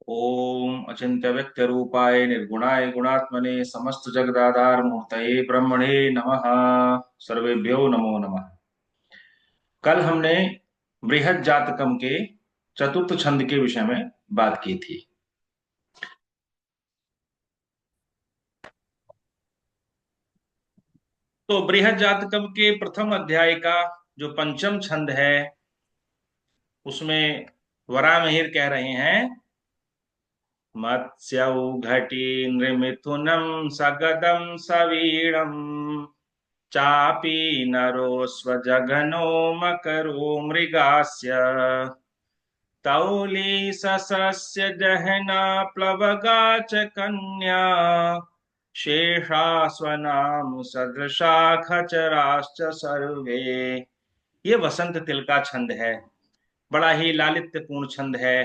ओम अचिंत्य व्यक्ति रूपाय निर्गुणाय गुणात्मने समस्त जगदाधार मूर्तये ब्रह्मणे नमः। सर्वेभ्यो नमो नमः। कल हमने बृहद जातकम के चतुर्थ छंद के विषय में बात की थी। तो बृहद जातकम के प्रथम अध्याय का जो पंचम छंद है उसमें वराहमिहिर कह रहे हैं, मत्स्यौघटी नृमिथुनम सगदम सवीणम चापी नरो स्वजघनो मकरो मृगास्य तौली सस्य जहना प्लवगा च कन्या शेषास्वनाम सदृशा खचराश्च सर्वे। ये वसंत तिल का छंद है। बड़ा ही लालित्यपूर्ण छंद है।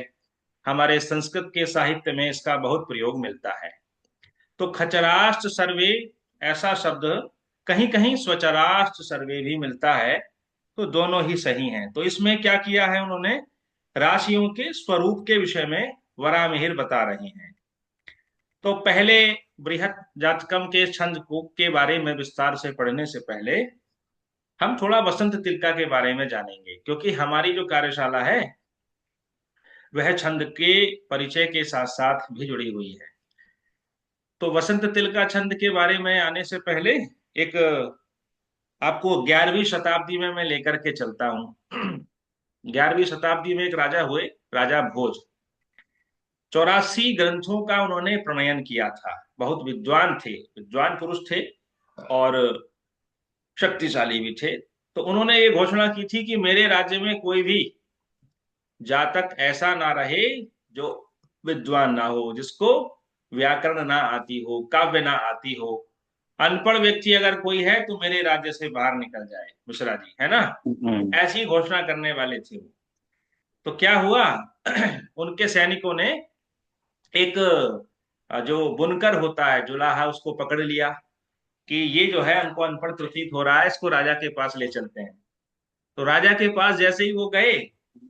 हमारे संस्कृत के साहित्य में इसका बहुत प्रयोग मिलता है। तो खचराश्च सर्वे ऐसा शब्द कहीं कहीं स्वचराश्च सर्वे भी मिलता है। तो दोनों ही सही हैं। तो इसमें क्या किया है उन्होंने, राशियों के स्वरूप के विषय में वराहमिहिर बता रहे हैं। तो पहले बृहत जातकम के छंद को के बारे में विस्तार से पढ़ने से पहले हम थोड़ा वसंत तिलका के बारे में जानेंगे, क्योंकि हमारी जो कार्यशाला है वह छंद के परिचय के साथ साथ भी जुड़ी हुई है। तो वसंत तिलका छंद के बारे में आने से पहले एक आपको 11वीं शताब्दी में मैं लेकर के चलता हूँ। 11वीं शताब्दी में एक राजा हुए, राजा भोज। 84 ग्रंथों का उन्होंने प्रणयन किया था। बहुत विद्वान थे, विद्वान पुरुष थे और शक्तिशाली भी थे। तो उन्होंने ये घोषणा की थी कि मेरे राज्य में कोई भी जातक ऐसा ना रहे जो विद्वान ना हो, जिसको व्याकरण ना आती हो, काव्य ना आती हो। अनपढ़ व्यक्ति अगर कोई है तो मेरे राज्य से बाहर निकल जाए, मिश्रा जी, है ना। हम्म। ऐसी घोषणा करने वाले थे वो। तो क्या हुआ, उनके सैनिकों ने एक जो बुनकर होता है, जुलाहा, उसको पकड़ लिया कि ये जो है हमको अनपढ़ प्रतीत हो रहा है, इसको राजा के पास ले चलते हैं। तो राजा के पास जैसे ही वो गए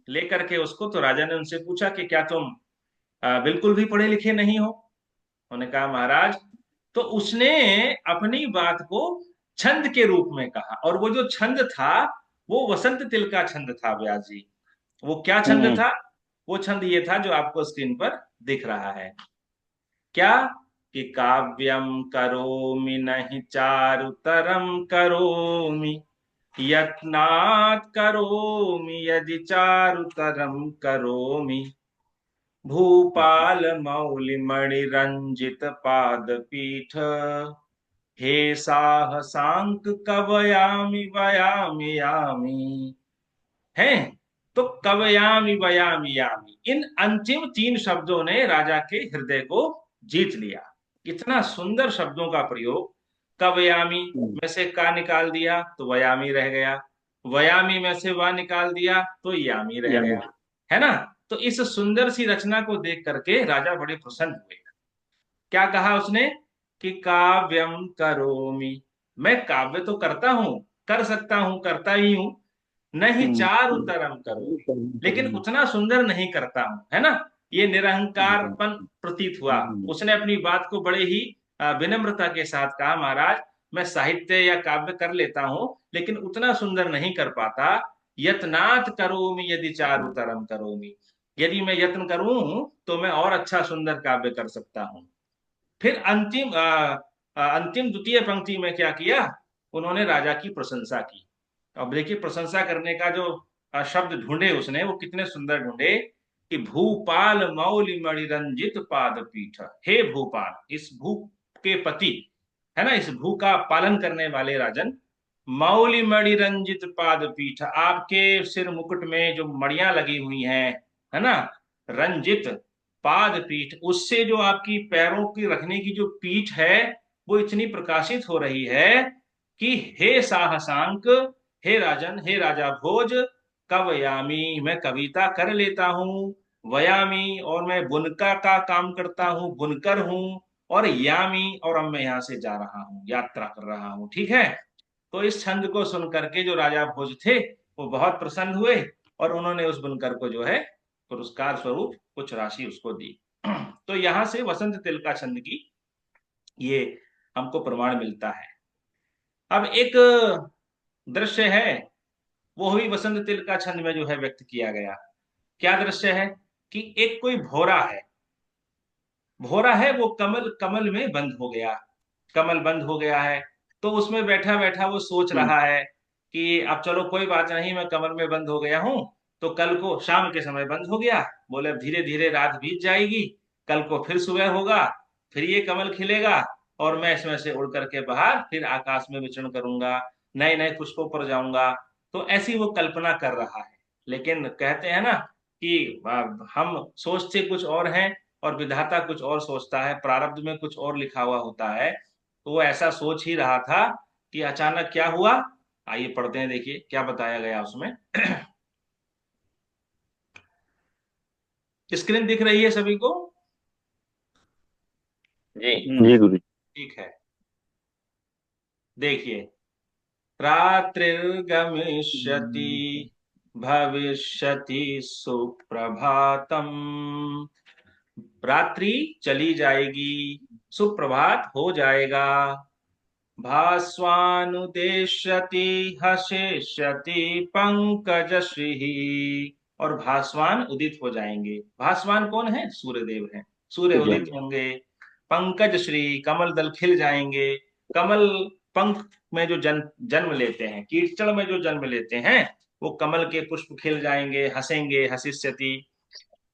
लेकर के उसको, तो राजा ने उनसे पूछा कि क्या तुम बिल्कुल भी पढ़े लिखे नहीं हो। उन्होंने कहा महाराज। तो उसने अपनी बात को छंद के रूप में कहा, और वो जो छंद था वो वसंत तिल का छंद था व्यास जी। वो क्या छंद हम्म। था? वो छंद ये था जो आपको स्क्रीन पर दिख रहा है। क्या? कि काव्यम करोमि नहीं चारुतरम करोमि, यत्नात् करोमि यदि चारुतरम करोमि, भूपाल मौलि मणिरंजित पाद पीठ, हे साहसांक कवयामि वयामि यामि। है। तो कवयामि वयामि यामि, इन अंतिम 3 शब्दों ने राजा के हृदय को जीत लिया। इतना सुंदर शब्दों का प्रयोग। कवयामी हम्म। में से का निकाल दिया तो वयामी रह गया, वयामी में से वा निकाल दिया तो यामी रह यानी गया, है ना। तो इस सुंदर सी रचना को देख करके राजा बड़े प्रसन्न हुए। क्या कहा उसने कि काव्यम करोमि, मैं काव्य तो करता हूं, कर सकता हूं, करता ही हूं, नहीं हम्म। चारु तरम करोमि, लेकिन उतना सुंदर नहीं करता हूं, है ना। ये निरहंकारपन प्रतीत हुआ। उसने अपनी बात को बड़े ही विनम्रता के साथ कहा, महाराज मैं साहित्य या काव्य कर लेता हूं, लेकिन उतना सुंदर नहीं कर पाता। यत्नात् करोमि यदि चारु तरम करोमि, यदि मैं यत्न करूं तो मैं और अच्छा सुंदर काव्य कर सकता हूं। फिर अंतिम द्वितीय पंक्ति में क्या किया, उन्होंने राजा की प्रशंसा की। अब देखिए प्रशंसा करने का जो शब्द ढूंढे उसने, वो कितने सुंदर ढूंढे कि भूपाल मौलि मणिरंजित पाद पीठ। हे भूपाल, इस भू के पति, है ना, इस भू का पालन करने वाले राजन, मौलि मणिरंजित पाद पीठ, आपके सिर मुकुट में जो मणियां लगी हुई हैं, है ना, रंजित पाद पीठ, उससे जो आपकी पैरों की रखने की जो पीठ है वो इतनी प्रकाशित हो रही है कि हे साहसांक, हे राजन, हे राजा भोज, कवयामी, मैं कविता कर लेता हूँ, वयामी, और मैं बुनकर का काम करता हूँ, बुनकर हूँ, और यामी, और अब मैं यहाँ से जा रहा हूँ, यात्रा कर रहा हूँ, ठीक है। तो इस छंद को सुन करके जो राजा भोज थे वो बहुत प्रसन्न हुए, और उन्होंने उस बुनकर को जो है पुरस्कार स्वरूप कुछ राशि उसको दी। तो यहां से वसंत तिल का छंद की ये हमको प्रमाण मिलता है। अब एक दृश्य है, वो भी वसंत तिल का छंद में जो है व्यक्त किया गया। क्या दृश्य है कि एक कोई भौरा है, भौरा है, वो कमल कमल में बंद हो गया, कमल बंद हो गया है। तो उसमें बैठा बैठा वो सोच हम्म। रहा है कि अब चलो कोई बात नहीं, मैं कमल में बंद हो गया हूं, तो कल को शाम के समय बंद हो गया, बोले अब धीरे धीरे रात बीत जाएगी, कल को फिर सुबह होगा, फिर ये कमल खिलेगा, और मैं इसमें से उड़ करके बाहर फिर आकाश में विचरण करूंगा, नए नए पुष्पों पर जाऊंगा। तो ऐसी वो कल्पना कर रहा है। लेकिन कहते हैं ना कि हम सोचते कुछ और हैं और विधाता कुछ और सोचता है, प्रारब्ध में कुछ और लिखा हुआ होता है। तो वो ऐसा सोच ही रहा था कि अचानक क्या हुआ। आइए पढ़ते हैं, देखिए क्या बताया गया उसमें। स्क्रीन दिख रही है सभी को? जी जी गुरु जी। ठीक है, देखिए। रात्रिर्गमिष्यति भविष्यति सुप्रभातम। रात्रि चली जाएगी, सुप्रभात हो जाएगा। भास्वानुदेश्यति हशिष्यति पंकजश्री। और भास्वान उदित हो जाएंगे। भास्वान कौन है? सूर्यदेव हैं। सूर्य ठीक है। उदित होंगे। पंकज श्री, कमल दल खिल जाएंगे। कमल पंख में जो जन्म लेते हैं, कीचड़ में जो जन्म लेते हैं, वो कमल के पुष्प खिल जाएंगे, हंसेंगे, हसिष्यति।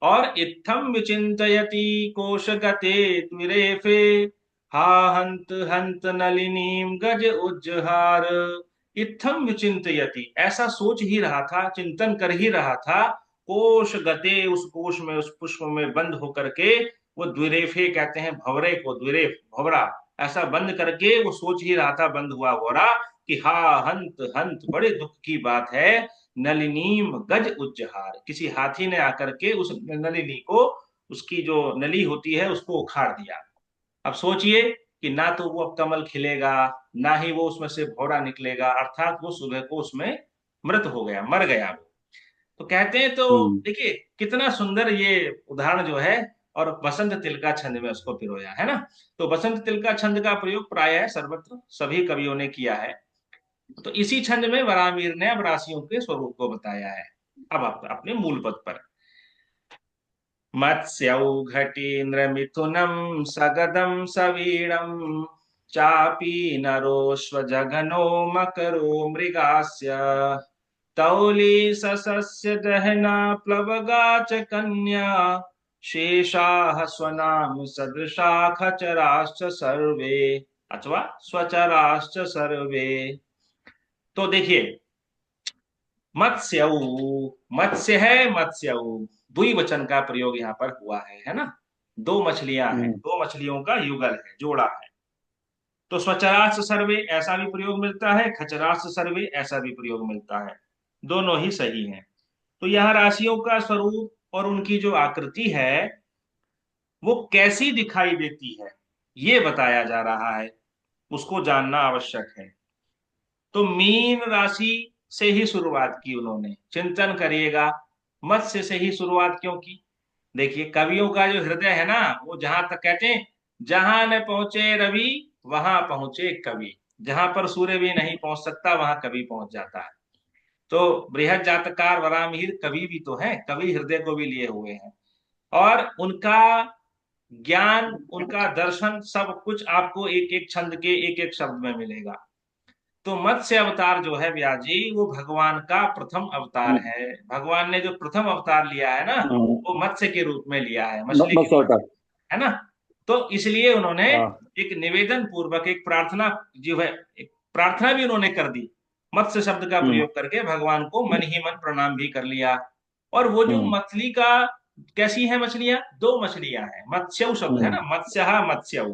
और इत्थम विचिंतयति कोशगते त्विरेफे, हा हंत हंत नलिनीम गज उज्जहार। इत्थम विचिंतयति, ऐसा सोच ही रहा था, चिंतन कर ही रहा था। कोश गते, उस कोश में, उस पुष्प में बंद होकर के, वो द्विरेफे कहते हैं भवरे को, द्विरेफ भवरा, ऐसा बंद करके वो सोच ही रहा था, बंद हुआ भवरा, कि हा हंत हंत, बड़े दुख की बात है, नलिनीम गज उज्जहार, किसी हाथी ने आकर के उस नलिनी को, उसकी जो नली होती है उसको उखाड़ दिया। अब सोचिए कि ना तो वो अब कमल खिलेगा, ना ही वो उसमें से भौरा निकलेगा, अर्थात वो सुबह को उसमें मृत हो गया, मर गया वो। तो कहते हैं, तो हम्म। देखिए कितना सुंदर ये उदाहरण जो है, और बसंत तिल का छंद में उसको पिरोया है ना। तो बसंत तिल का छंद का प्रयोग प्राय सर्वत्र सभी कवियों ने किया है। तो इसी छंद में वरामीर ने अब राशियों के स्वरूप को बताया है। अब आप अपने मूल पद पर। मत्स्यौघटीन्द्र मिथुनम सगदम सवीणम, चापी नरोश्वजघनो मकरो मृगास्य, तौली ससस्य दहना प्लवगा च कन्या, शेषाः स्वनाम सदृशा खचराश्च सर्वे, अथवा स्वचराश्च सर्वे। तो देखिए, मत्स्यऊ, मत्स्य है, मत्स्यऊ, द्विवचन का प्रयोग यहाँ पर हुआ है ना। दो मछलियां हैं, हम्म। दो मछलियों का युगल है, जोड़ा है। तो स्वचराश्च सर्वे ऐसा भी प्रयोग मिलता है, खचराश्च सर्वे ऐसा भी प्रयोग मिलता है, दोनों ही सही हैं। तो यहाँ राशियों का स्वरूप और उनकी जो आकृति है वो कैसी दिखाई देती है, ये बताया जा रहा है, उसको जानना आवश्यक है। तो मीन राशि से ही शुरुआत की उन्होंने, चिंतन करिएगा, मत्स्य से ही शुरुआत क्यों की। देखिए कवियों का जो हृदय है ना, वो जहां तक कहते हैं, जहां न पहुंचे रवि वहां पहुंचे कवि, जहां पर सूर्य भी नहीं पहुंच सकता वहां कवि पहुंच जाता है। तो बृहद जातकार वरामिहिर कवि भी तो है, कवि हृदय को भी लिए हुए हैं। और उनका ज्ञान, उनका दर्शन, सब कुछ आपको एक एक छंद के एक एक शब्द में मिलेगा। तो मत्स्य अवतार जो है व्यास जी, वो भगवान का प्रथम अवतार हम्म। है। भगवान ने जो प्रथम अवतार लिया है ना, हाँ, वो मत्स्य के रूप में लिया है, मछली के बस रूप होता में, है ना। तो इसलिए उन्होंने हाँ। एक निवेदन पूर्वक एक प्रार्थना जो है, एक प्रार्थना भी उन्होंने कर दी, मत्स्य शब्द का हम्म। प्रयोग करके भगवान को मन ही मन प्रणाम भी कर लिया। और वो जो हम्म। मछली का, कैसी है मछलियां? दो मछलियां हैं, मत्स्यऊ शब्द है ना, हम्म। मत्स्य मत्स्यऊ।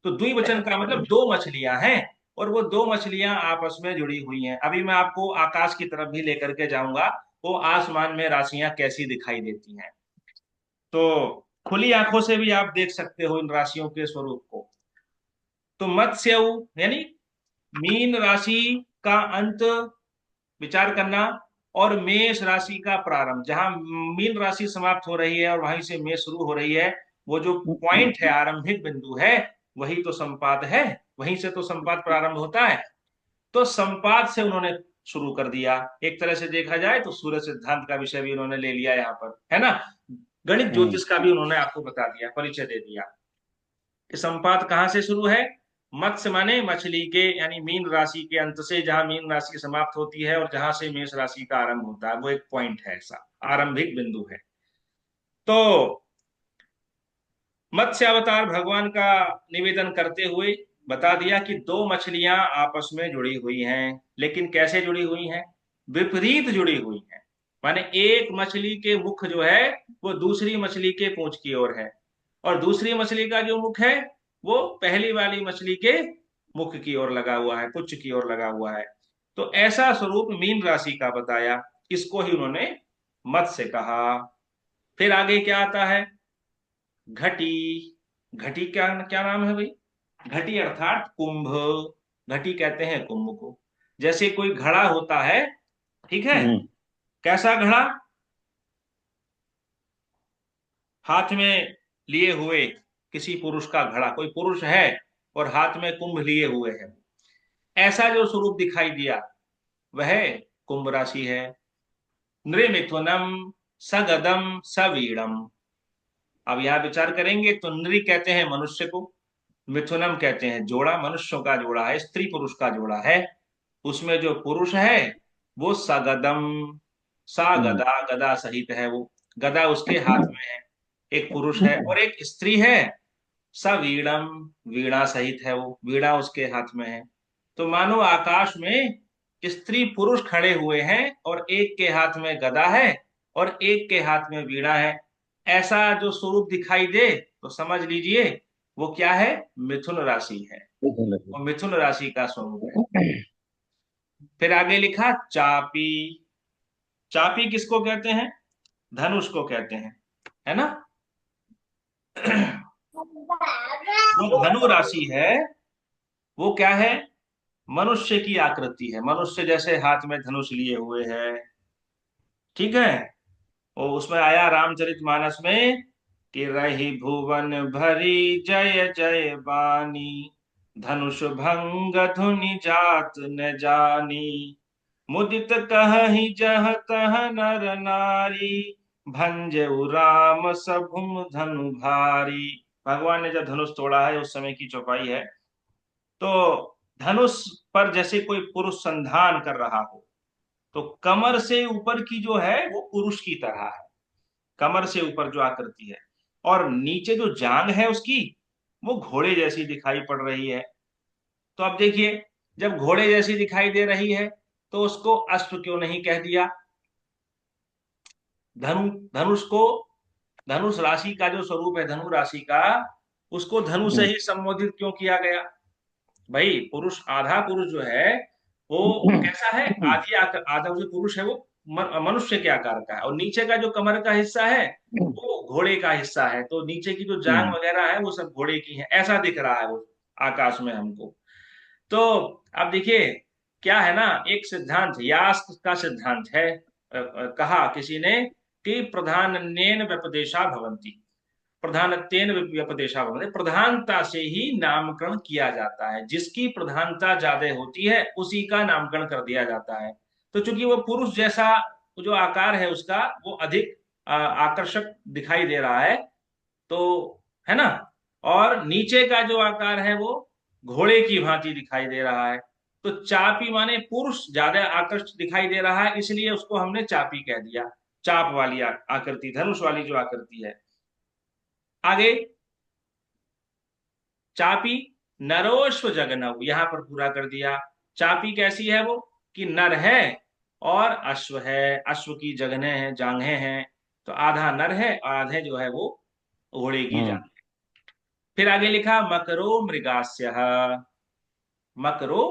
तो द्विवचन का मतलब दो मछलियां हैं, और वो दो मछलियां आपस में जुड़ी हुई हैं। अभी मैं आपको आकाश की तरफ भी लेकर के जाऊंगा, वो आसमान में राशियां कैसी दिखाई देती हैं। तो खुली आंखों से भी आप देख सकते हो इन राशियों के स्वरूप को। तो मत्स्यऊ यानी मीन राशि का अंत विचार करना, और मेष राशि का प्रारंभ, जहां मीन राशि समाप्त हो रही है और वहीं से मेष शुरू हो रही है, वो जो पॉइंट है, आरंभिक बिंदु है, वही तो संपाद है, वहीं से तो संपाद प्रारंभ होता है। तो संपाद से उन्होंने शुरू कर दिया। एक तरह से देखा जाए तो सूर्य सिद्धांत का विषय भी उन्होंने ले लिया यहाँ पर, है ना। गणित ज्योतिष का भी उन्होंने आपको बता दिया, परिचय दे दिया कि संपाद कहाँ से शुरू है। मत्स्य माने मछली के, यानी मीन राशि के अंत से, जहां मीन राशि समाप्त होती है और जहां से मेष राशि का आरंभ होता है, वो एक पॉइंट है, ऐसा आरंभिक बिंदु है। तो मत्स्य अवतार भगवान का निवेदन करते हुए बता दिया कि दो मछलियां आपस में जुड़ी हुई हैं, लेकिन कैसे जुड़ी हुई हैं, विपरीत जुड़ी हुई हैं। माने एक मछली के मुख जो है वो दूसरी मछली के पूंछ की ओर है, और दूसरी मछली का जो मुख है वो पहली वाली मछली के मुख की ओर लगा हुआ है, पुच्छ की ओर लगा हुआ है। तो ऐसा स्वरूप मीन राशि का बताया, इसको ही उन्होंने मत्स्य कहा। फिर आगे क्या आता है, घटी। घटी क्या क्या नाम है भाई, घटी अर्थात कुंभ। घटी कहते हैं कुंभ को। जैसे कोई घड़ा होता है, ठीक है, कैसा घड़ा, हाथ में लिए हुए किसी पुरुष का घड़ा, कोई पुरुष है और हाथ में कुंभ लिए हुए है, ऐसा जो स्वरूप दिखाई दिया वह कुंभ राशि है। नृमिथुनम सगदम सवीड़म। अब यहां विचार करेंगे तो नृ कहते हैं मनुष्य को, मिथुनम कहते हैं जोड़ा, मनुष्यों का जोड़ा है, स्त्री पुरुष का जोड़ा है। उसमें जो पुरुष है वो सगदम, सा गदा, गदा सहित है वो, गदा उसके हाथ में है, एक पुरुष है, और एक स्त्री है, सवीणम, वीणा सहित है वो, वीणा उसके हाथ में है। तो मानो आकाश में स्त्री पुरुष खड़े हुए हैं और एक के हाथ में गदा है और एक के हाथ में वीणा है। ऐसा जो स्वरूप दिखाई दे तो समझ लीजिए वो क्या है, मिथुन राशि है, और मिथुन राशि का स्वरूप है। फिर आगे लिखा चापी। चापी किसको कहते हैं, धनुष को कहते हैं, है ना। जो धनु राशि है वो क्या है, मनुष्य की आकृति है, मनुष्य जैसे हाथ में धनुष लिए हुए है, ठीक है। और उसमें आया रामचरितमानस में कि रही भुवन भरी जय जय बानी, धनुष भंग धुनि जात न जानी, मुदित कहहि जह तह नर नारी, भंजऊ राम सभुम धनु भारी। भगवान ने जब धनुष तोड़ा है उस समय की चौपाई है। तो धनुष पर जैसे कोई पुरुष संधान कर रहा हो, तो कमर से ऊपर की जो है वो पुरुष की तरह है, कमर से ऊपर जो आकृति है, और नीचे जो जांग है उसकी वो घोड़े जैसी दिखाई पड़ रही है। तो अब देखिए, जब घोड़े जैसी दिखाई दे रही है तो उसको अश्व क्यों नहीं कह दिया। धनुष को, धनुष राशि का जो स्वरूप है धनु राशि का, उसको धनु से ही संबोधित क्यों किया गया। भाई पुरुष, आधा पुरुष जो है वो कैसा है, आधी आधा जो पुरुष है वो मनुष्य के आकार का है, और नीचे का जो कमर का हिस्सा है वो घोड़े का हिस्सा है, तो नीचे की जो जांग वगैरह है वो सब घोड़े की है, ऐसा दिख रहा है वो आकाश में हमको। तो अब देखिए क्या है ना, एक सिद्धांत यास्क का सिद्धांत है, कहा किसी ने कि प्रधान्येन व्यपदेशा भवन्ति, प्रधानत्वेन व्यपदेशा भवन्ति, प्रधानता से ही नामकरण किया जाता है, जिसकी प्रधानता ज्यादा होती है उसी का नामकरण कर दिया जाता है। तो चूंकि वो पुरुष जैसा जो आकार है उसका वो अधिक आकर्षक दिखाई दे रहा है, तो, है ना, और नीचे का जो आकार है वो घोड़े की भांति दिखाई दे रहा है। तो चापी माने पुरुष ज्यादा आकर्षक दिखाई दे रहा है, इसलिए उसको हमने चापी कह दिया, चाप वाली आकृति, धनुष वाली जो आकृति है। आगे चापी नरोश्व जगनव, यहां पर पूरा कर दिया। चापी कैसी है वो, कि नर है और अश्व है, अश्व की जगने हैं, जांघें हैं, तो आधा नर है और आधे जो है वो घोड़े की जांघ। फिर आगे लिखा मकरो मृगास्य, मकरो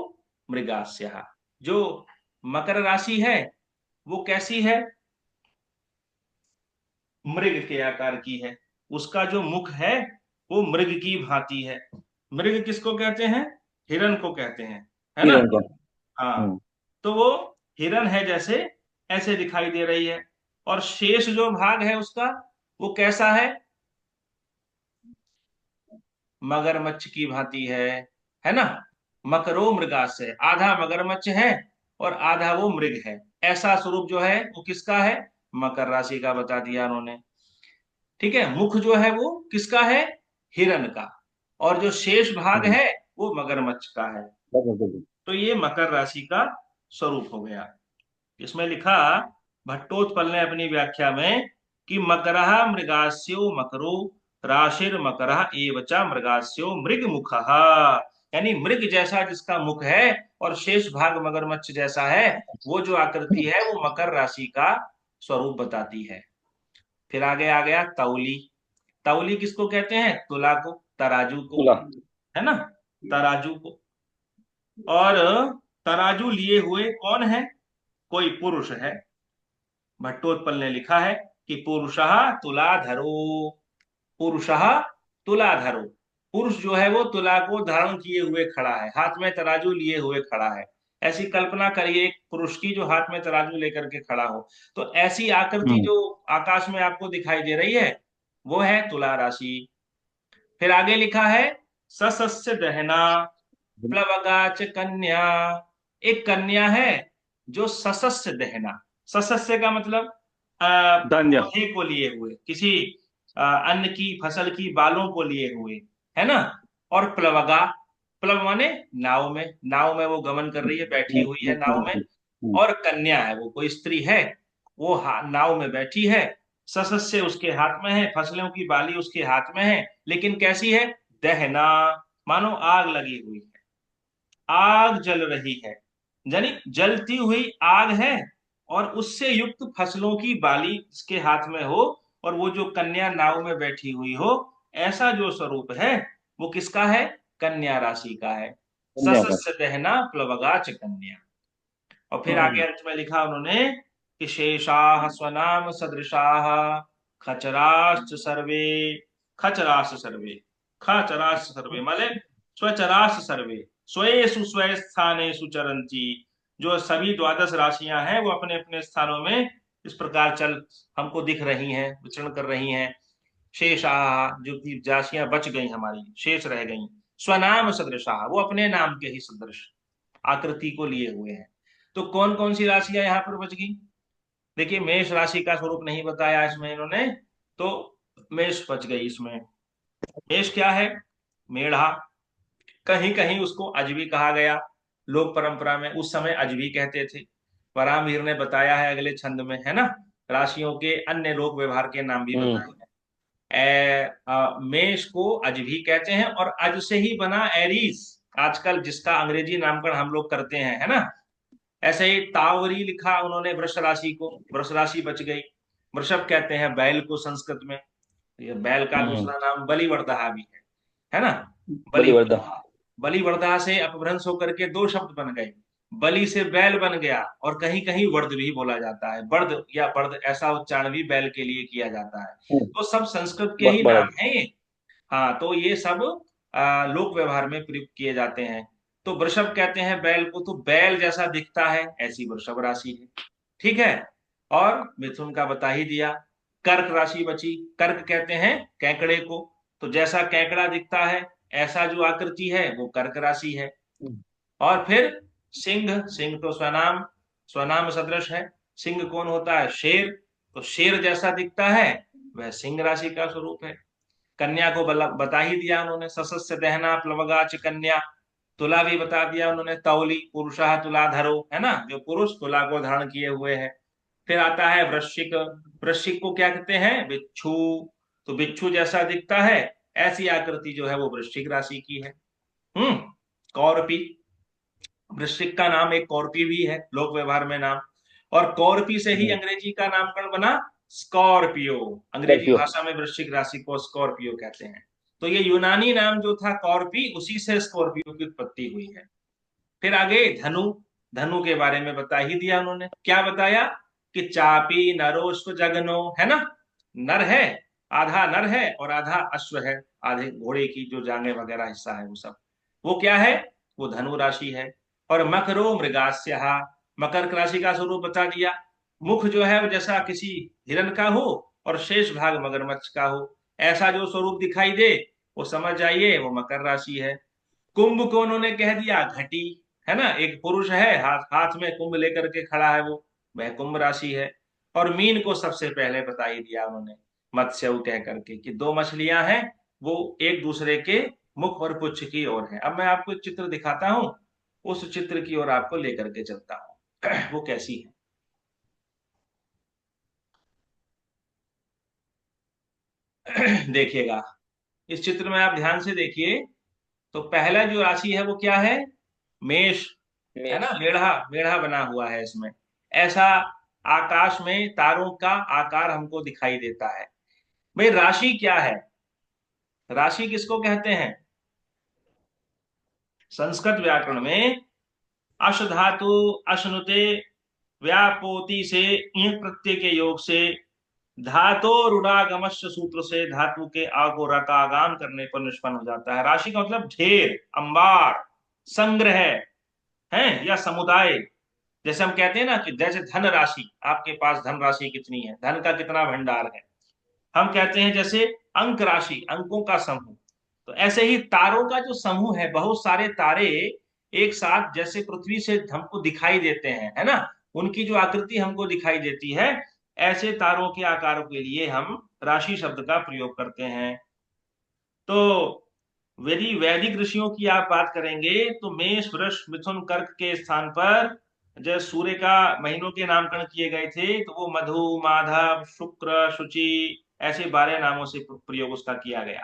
मृगास्य, जो मकर राशि है वो कैसी है, मृग के आकार की है, उसका जो मुख है वो मृग की भांति है। मृग किसको कहते हैं, हिरण को कहते हैं, है ना। किरण को। हाँ, तो वो हिरण है जैसे, ऐसे दिखाई दे रही है। और शेष जो भाग है उसका वो कैसा है, मगरमच्छ की भांति है ना। मकरो मृगास्य, आधा मगरमच्छ है और आधा वो मृग है। ऐसा स्वरूप जो है वो किसका है, मकर राशि का बता दिया उन्होंने। ठीक है, मुख जो है वो किसका है, हिरण का, और जो शेष भाग हम्म, है वो मगरमच्छ का है। बिल्कुल, बिल्कुल। तो ये मकर राशि का स्वरूप हो गया। इसमें लिखा भट्टोत्पल ने अपनी व्याख्या में कि मकरः मृगास्यो मकरो राशिर मकरः एवचा मृगास्यो मृग मुखः, यानी मृग जैसा जिसका मुख है और शेष भाग मगरमच्छ जैसा है, वो जो आकृति है वो मकर राशि का स्वरूप बताती है। फिर आगे आ गया तौली। तौली किसको कहते हैं, तुला को, तराजू को, तुला। है ना, तराजू को। और तराजू लिए हुए कौन है, कोई पुरुष है। भट्टोत्पल ने लिखा है कि पुरुषः तुलाधरो, पुरुषः तुलाधरो, पुरुष जो है वो तुला को धारण किए हुए खड़ा है, हाथ में तराजू लिए हुए खड़ा है। ऐसी कल्पना करिए एक पुरुष की जो हाथ में तराजू लेकर के खड़ा हो। तो ऐसी आकृति हम्म। जो आकाश में आपको दिखाई दे रही है वो है तुला राशि। फिर आगे लिखा है ससस्य दहना प्लवगाच कन्या, एक कन्या है जो सशस्य दहना, सशस्य का मतलब धान्य। पौधे को लिए हुए, किसी अन्न की फसल की बालों को लिए हुए, है ना। और प्लवगा, प्लव माने नाव में, नाव में वो गमन कर रही है, बैठी हुई है नाव में। और कन्या है, वो कोई स्त्री है, वो नाव में बैठी है, सशस्य उसके हाथ में है, फसलों की बाली उसके हाथ में है, लेकिन कैसी है, दहना, मानो आग लगी हुई है, आग जल रही है, यानी जलती हुई आग है, और उससे युक्त फसलों की बाली इसके हाथ में हो, और वो जो कन्या नाव में बैठी हुई हो, ऐसा जो स्वरूप है वो किसका है, कन्या राशि का है। कन्या का। ससस्य दहना प्लवगाच कन्या। और फिर आगे हम्म। अंत में लिखा उन्होंने कि शेषाः स्वनाम सदृशाः खचराश्च सर्वे, खचराश्च सर्वे, खचराश्च सर्वे माने स्वचराश्च सर्वे, स्वेषु स्वे स्थानेषु चरंती, जो सभी द्वादश राशियां हैं वो अपने अपने स्थानों में इस प्रकार चल हमको दिख रही हैं, विचरण कर रही हैं। शेषाः, जो कि राशियां बच गई हमारी, शेष रह गई। स्वनाम सदृशाः, वो अपने नाम के ही सदृश आकृति को लिए हुए हैं। तो कौन कौन सी राशियां यहाँ पर बच गई, देखिए मेष राशि का स्वरूप नहीं बताया इसमें इन्होंने, तो मेष बच गई इसमें। मेष क्या है, मेढ़ा, कहीं कहीं उसको अजवी कहा गया, लोक परंपरा में उस समय अजवी कहते थे। परामीर ने बताया है अगले छंद में, है ना, राशियों के अन्य लोक व्यवहार के नाम भी हम्म। बताए हैं। मेष को अजवी कहते हैं, और अज से ही बना एरीज, आजकल जिसका अंग्रेजी नामकरण हम लोग करते हैं, है ना। ऐसे ही तावरी लिखा उन्होंने वृष राशि को, वृष राशि बच गई। वृषभ कहते हैं बैल को संस्कृत में, ये बैल का हम्म। दूसरा नाम बलिवर्धहा भी है ना। बलि, बलिवर्धन। बलिवर्धहा से अपभ्रंश होकर के दो शब्द बन गए, बलि से बैल बन गया, और कहीं कहीं वर्द भी बोला जाता है, वर्द या वर्द, ऐसा उच्चारण भी बैल के लिए किया जाता है। तो सब संस्कृत के ही नाम बड़द। हैं ये। हाँ, तो ये सब लोक व्यवहार में प्रयुक्त किए जाते हैं। तो वृषभ कहते हैं बैल को, तो बैल जैसा दिखता है, ऐसी वृषभ राशि है। ठीक है, और मिथुन का बता ही दिया। कर्क राशि बची, कर्क कहते हैं केकड़े को, तो जैसा केकड़ा दिखता है ऐसा जो आकृति है वो कर्क राशि है। और फिर सिंह, सिंह तो स्वनाम, स्वनाम सदृश है। सिंह कौन होता है, शेर, तो शेर जैसा दिखता है वह सिंह राशि का स्वरूप है। कन्या को बता ही दिया उन्होंने, सशस्य दहना प्लवगाच कन्या। तुला भी बता दिया उन्होंने, तौली, पुरुषः तुलाधरो, है ना, जो पुरुष तुला को धारण किए हुए है। फिर आता है वृश्चिक, वृश्चिक को क्या कहते हैं, बिच्छू, तो बिच्छू जैसा दिखता है, ऐसी आकृति जो है वो वृश्चिक राशि की है। हम्म, कौरपी, वृश्चिक का नाम एक कॉर्पी भी है लोक व्यवहार में नाम, और कॉर्पी से ही अंग्रेजी का नामकरण बना स्कॉर्पियो। अंग्रेजी स्कॉर्पियो। भाषा में वृश्चिक राशि को स्कॉर्पियो कहते हैं। तो ये यूनानी नाम जो था कॉर्पी, उसी से स्कॉर्पियो की उत्पत्ति हुई है। फिर आगे धनु, धनु के बारे में बता ही दिया उन्होंने, क्या बताया कि चापी नरोश्व जगनो, है ना, नर है, आधा नर है और आधा अश्व है, आधे घोड़े की जो जांघें वगैरह हिस्सा है वो सब, वो क्या है, वो धनु राशि है। और मकरो मृगास्य, मकर राशि का स्वरूप बता दिया, मुख जो है वो जैसा किसी हिरण का हो और शेष भाग मगरमच्छ का हो, ऐसा जो स्वरूप दिखाई दे वो समझ जाइए वो मकर राशि है। कुंभ को उन्होंने कह दिया घटी, है ना, एक पुरुष है हाथ हाथ में कुंभ लेकर के खड़ा है, वो वह कुंभ राशि है। और मीन को सबसे पहले बता ही दिया उन्होंने, मत्स्यऊ कह करके कि दो मछलियां हैं, वो एक दूसरे के मुख और पुच्छ की ओर है। अब मैं आपको एक चित्र दिखाता हूं, उस चित्र की ओर आपको लेकर के चलता हूं वो कैसी है। देखिएगा, इस चित्र में आप ध्यान से देखिए, तो पहला जो राशि है वो क्या है, मेष, है ना, मेष। मेढ़ा मेढ़ा बना हुआ है इसमें, ऐसा आकाश में तारों का आकार हमको दिखाई देता है। भाई राशि क्या है, राशि किसको कहते हैं, संस्कृत व्याकरण में अश धातु अश्नुते व्यापोति से ईंट प्रत्यय के योग से धातो रुणागमस्य सूत्र से धातु के आ को रकागाम करने पर निष्पन्न हो जाता है। राशि का मतलब ढेर, अंबार, संग्रह है या समुदाय। जैसे हम कहते हैं ना कि जैसे धन राशि, आपके पास धन राशि कितनी है, धन का कितना भंडार है। हम कहते हैं जैसे अंक राशि, अंकों का समूह। तो ऐसे ही तारों का जो समूह है, बहुत सारे तारे एक साथ जैसे पृथ्वी से हमको दिखाई देते हैं, है ना, उनकी जो आकृति हमको दिखाई देती है, ऐसे तारों के आकारों के लिए हम राशि शब्द का प्रयोग करते हैं। तो यदि वैदिक ऋषियों की आप बात करेंगे तो मेष वृष मिथुन कर्क के स्थान पर जब सूर्य का महीनों के नामकरण किए गए थे तो वो मधु, माधव, शुक्र, शुचि, ऐसे 12 नामों से प्रयोग उसका किया गया।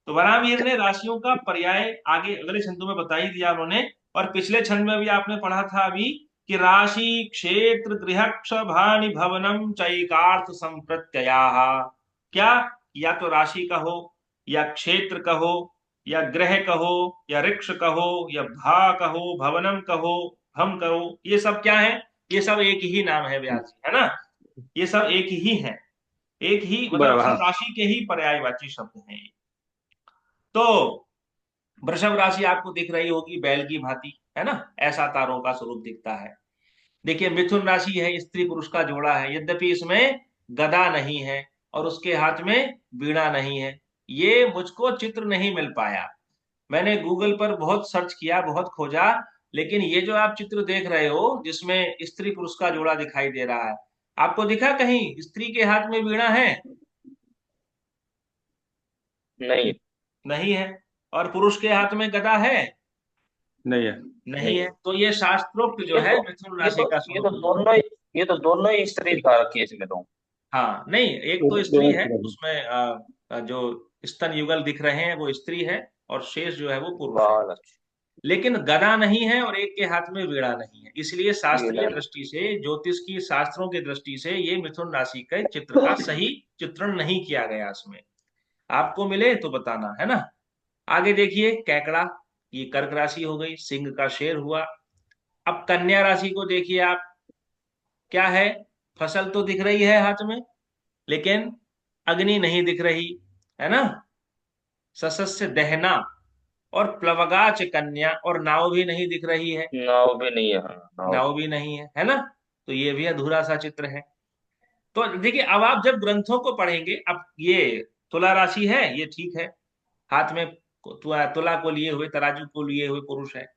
तो वराहमिहिर ने राशियों का पर्याय आगे अगले छंदों में बता ही दिया उन्होंने। और पिछले छंद में भी आपने पढ़ा था अभी कि राशि क्षेत्र गृहक्ष भानि भवनम चैकार्थ संप्रत्यया, क्या, या तो राशि कहो या क्षेत्र कहो या ग्रह कहो या ऋक्ष कहो या भा कहो, भवनम कहो, हम कहो, ये सब क्या है, ये सब एक ही नाम है व्यास जी, है ना, ये सब एक ही है, एक ही मतलब बराबर, सब हाँ। राशि के ही पर्यायवाची शब्द हैं। तो वृषभ राशि आपको दिख रही होगी बैल की भांति, है ना, ऐसा तारों का स्वरूप दिखता है। देखिए मिथुन राशि है, स्त्री पुरुष का जोड़ा है, यद्यपि इसमें गदा नहीं है और उसके हाथ में वीणा नहीं है। ये मुझको चित्र नहीं मिल पाया, मैंने गूगल पर बहुत सर्च किया, बहुत खोजा, लेकिन ये जो आप चित्र देख रहे हो जिसमें स्त्री पुरुष का जोड़ा दिखाई दे रहा है, आपको दिखा कहीं स्त्री के हाथ में वीणा है? नहीं। नहीं है। और पुरुष के हाथ में गदा है? नहीं है। नहीं नहीं। है। तो ये शास्त्रोक्त जो ये है तो मिथुन ये राशि तो का ये तो स्वरूप। दोनों ही स्त्री दिखा रखी है इसमें तो। हाँ नहीं, एक तो स्त्री दोनों है तरफ। उसमें, जो स्तन युगल दिख रहे हैं वो स्त्री है, और शेष जो है वो पुरुष है। बाल अच्छा। लेकिन गदा नहीं है और एक के हाथ में वीणा नहीं है, इसलिए ये शास्त्रीय नहीं। दृष्टि से, ज्योतिष की शास्त्रों की दृष्टि से ये मिथुन राशि के चित्र का सही चित्रण नहीं किया गया इसमें। आपको मिले तो बताना, है ना। आगे देखिए कैकड़ा, ये कर्क राशि हो गई, सिंह का शेर हुआ। अब कन्या राशि को देखिए आप, क्या है, फसल तो दिख रही है हाथ में, लेकिन अग्नि नहीं दिख रही, है ना, सशस्य दहना, और प्लवगाच कन्या, और नाव भी नहीं दिख रही है, नाव भी नहीं है, हाँ नाव। नाव भी नहीं है ना। तो ये भी अधूरा सा चित्र है। तो देखिए अब आप जब ग्रंथों को पढ़ेंगे, अब ये तुला राशि है, ये ठीक है, हाथ में तुला को लिए हुए, तराजू को लिए हुए पुरुष है।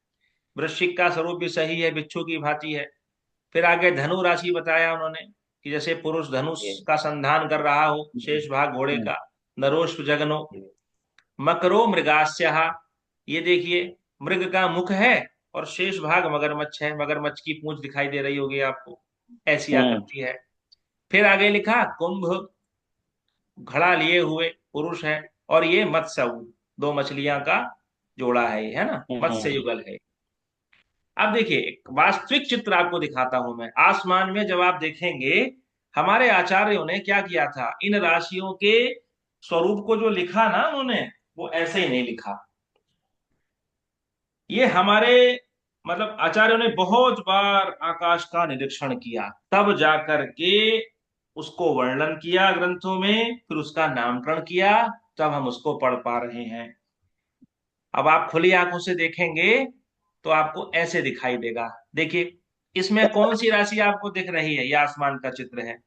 वृश्चिक का स्वरूप भी सही है, बिच्छू की भांति है। फिर आगे धनु राशि बताया उन्होंने कि जैसे पुरुष धनुष ये का संधान कर रहा हो, शेष भाग घोड़े हम्म, का, नरोष्प जगनो। ये- मकरो मृगास्यः, ये देखिए मृग का मुख है और शेष भाग मगरमच्छ है, मगरमच्छ की पूंछ दिखाई दे रही होगी आपको, ऐसी हम्म, आकृति है। फिर आगे लिखा कुंभ, घड़ा लिए हुए पुरुष है, और ये मत्स्य, दो मछलियां का जोड़ा है ये, है ना, मत्स्य हम्म, युगल है। अब देखिए एक वास्तविक चित्र आपको दिखाता हूं मैं, आसमान में जब आप देखेंगे, हमारे आचार्यों ने क्या किया था, इन राशियों के स्वरूप को जो लिखा ना उन्होंने, वो ऐसे ही नहीं लिखा। ये हमारे मतलब आचार्यों ने बहुत बार आकाश का निरीक्षण किया, तब जाकर के उसको वर्णन किया ग्रंथों में, फिर उसका नामकरण किया, तब हम उसको पढ़ पा रहे हैं। अब आप खुली आंखों से देखेंगे तो आपको ऐसे दिखाई देगा। देखिए इसमें कौन सी राशि आपको दिख रही है, ये आसमान का चित्र है,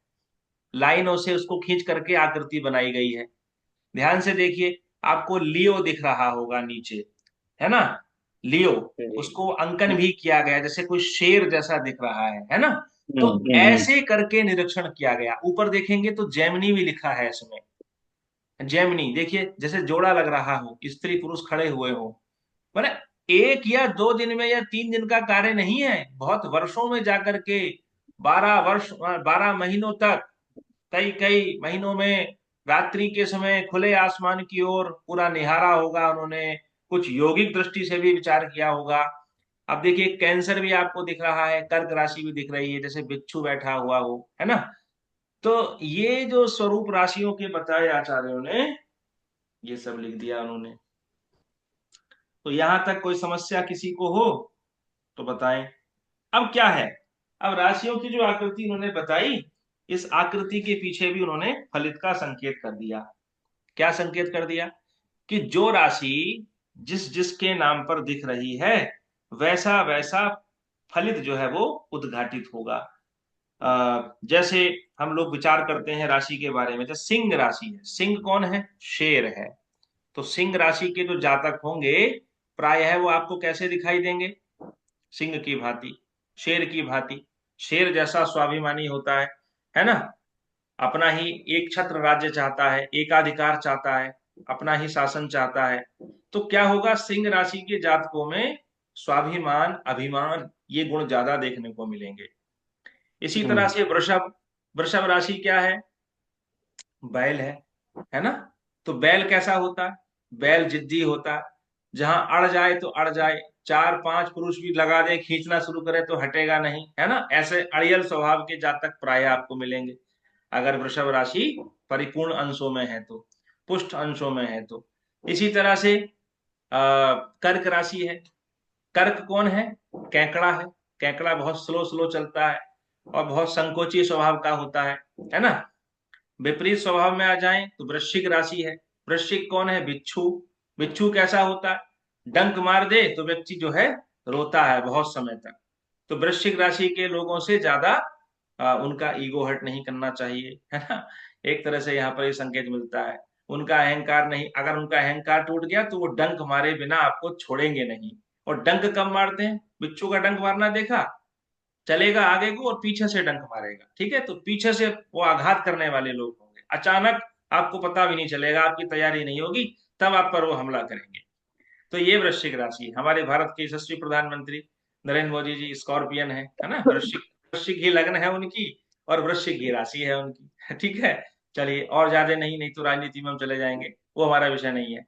लाइनों से उसको खींच करके आकृति बनाई गई है। ध्यान से देखिए, आपको लियो दिख रहा होगा नीचे, है ना, लियो, जी। उसको अंकन भी किया गया जैसे कोई शेर जैसा दिख रहा है ना। तो हम्म। ऐसे करके निरीक्षण किया गया। ऊपर देखेंगे तो जेमिनी भी लिखा है इसमें, जेमिनी देखिए, जैसे जोड़ा लग रहा हो, स्त्री पुरुष खड़े हुए हो। मैंने एक या 2 दिन में या 3 दिन का कार्य नहीं है, बहुत वर्षों में जाकर के, 12 वर्ष, 12 महीनों तक, कई कई महीनों में, रात्रि के समय खुले आसमान की ओर पूरा निहारा होगा उन्होंने, कुछ यौगिक दृष्टि से भी विचार किया होगा। अब देखिए कैंसर भी आपको दिख रहा है, कर्क राशि भी दिख रही है, जैसे बिच्छू बैठा हुआ हो, है ना। तो ये जो स्वरूप राशियों के बताए आचार्यों ने, ये सब लिख दिया उन्होंने। तो यहां तक कोई समस्या किसी को हो तो बताएं। अब क्या है, अब राशियों की जो आकृति उन्होंने बताई, इस आकृति के पीछे भी उन्होंने फलित का संकेत कर दिया। क्या संकेत कर दिया कि जो राशि जिस जिसके नाम पर दिख रही है, वैसा वैसा फलित जो है वो उद्घाटित होगा। जैसे हम लोग विचार करते हैं राशि के बारे में, जैसे सिंह राशि है, सिंह कौन है, शेर है। तो सिंह राशि के जो जातक होंगे, प्रायः वो आपको कैसे दिखाई देंगे, सिंह की भांति, शेर की भांति। शेर जैसा स्वाभिमानी होता है ना, अपना ही एक छत्र राज्य चाहता है, एकाधिकार चाहता है, अपना ही शासन चाहता है। तो क्या होगा, सिंह राशि के जातकों में स्वाभिमान, अभिमान, ये गुण ज्यादा देखने को मिलेंगे। इसी तरह हम्म। से वृषभ, वृषभ राशि क्या है, बैल है ना। तो बैल कैसा होता है, बैल जिद्दी होता है, जहां अड़ जाए तो अड़ जाए, 4-5 पुरुष भी लगा दे, खींचना शुरू करे तो हटेगा नहीं, है ना। ऐसे अड़ियल स्वभाव के जातक प्राय आपको मिलेंगे, अगर वृषभ राशि परिपूर्ण अंशों में है तो, पुष्ट अंशों में है तो। इसी तरह से कर्क राशि है। कर्क कौन है, केकड़ा है। केकड़ा बहुत स्लो स्लो चलता है और बहुत संकोची स्वभाव का होता है ना। विपरीत स्वभाव में आ जाएं तो वृश्चिक राशि है। वृश्चिक कौन है, बिच्छू। बिच्छू कैसा होता है, डंक मार दे तो व्यक्ति जो है रोता है बहुत समय तक। तो वृश्चिक राशि के लोगों से ज्यादा उनका ईगो हर्ट नहीं करना चाहिए, है ना। एक तरह से यहाँ पर ये संकेत मिलता है, उनका अहंकार नहीं, अगर उनका अहंकार टूट गया तो वो डंक मारे बिना आपको छोड़ेंगे नहीं। और डंक कब मारते हैं, बिच्छू का डंक मारना देखा, चलेगा आगे को और पीछे से डंक मारेगा, ठीक है। तो पीछे से वो आघात करने वाले लोग होंगे, अचानक आपको पता भी नहीं चलेगा, आपकी तैयारी नहीं होगी, तब आप पर वो हमला करेंगे। तो ये वृश्चिक राशि, हमारे भारत के यशस्वी प्रधानमंत्री नरेंद्र मोदी जी स्कॉर्पियन है ना। वृश्चिक, वृश्चिक ही लग्न है उनकी और वृश्चिक ही राशि है उनकी, ठीक है। चलिए और ज्यादा नहीं, नहीं तो राजनीति में हम चले जाएंगे, वो हमारा विषय नहीं है।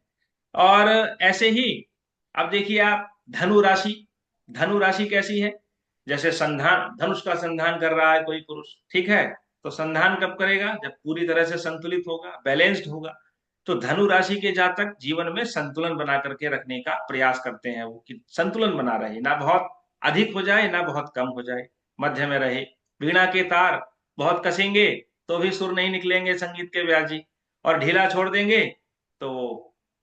और ऐसे ही अब देखिए आप, धनु राशि। धनु राशि कैसी है, जैसे संधान, धनुष का संधान कर रहा है कोई पुरुष, ठीक है। तो संधान कब करेगा, जब पूरी तरह से संतुलित होगा, बैलेंस्ड होगा। तो धनु राशि के जातक जीवन में संतुलन बना करके रखने का प्रयास करते हैं, वो कि संतुलन बना रहे, ना बहुत अधिक हो जाए ना बहुत कम हो जाए, मध्य में रहे। वीणा के तार बहुत कसेंगे तो भी सुर नहीं निकलेंगे संगीत के व्यास जी, और ढीला छोड़ देंगे तो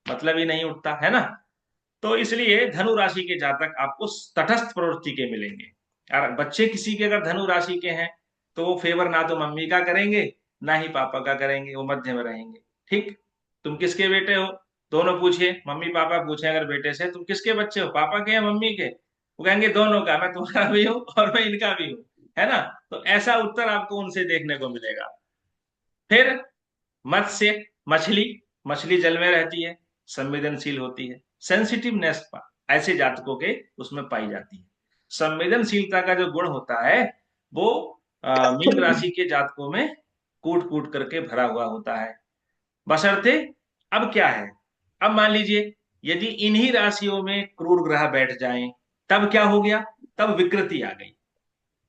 मतलब ही नहीं उठता, है ना। तो इसलिए धनु राशि के जातक आपको तटस्थ प्रवृत्ति के मिलेंगे। और बच्चे किसी के अगर धनु राशि के हैं तो वो फेवर ना तो मम्मी का करेंगे ना ही पापा का करेंगे, वो मध्य में रहेंगे। ठीक, तुम किसके बेटे हो, दोनों पूछिए, मम्मी पापा पूछे अगर बेटे से, तुम किसके बच्चे हो, पापा के या मम्मी के, वो कहेंगे दोनों का, मैं तुम्हारा भी हूँ और मैं इनका भी हूँ, है ना। तो ऐसा उत्तर आपको उनसे देखने को मिलेगा। फिर मत्स्य, मछली, मछली जल में रहती है, संवेदनशील होती है, सेंसिटिवनेस ऐसे जातकों के उसमें पाई जाती है। संवेदनशीलता का जो गुण होता है वो मीन राशि के जातकों में कूट कूट करके भरा हुआ होता है। बशर्ते, अब क्या है, अब मान लीजिए यदि इन्हीं राशियों में क्रूर ग्रह बैठ जाएं, तब क्या हो गया, तब विकृति आ गई,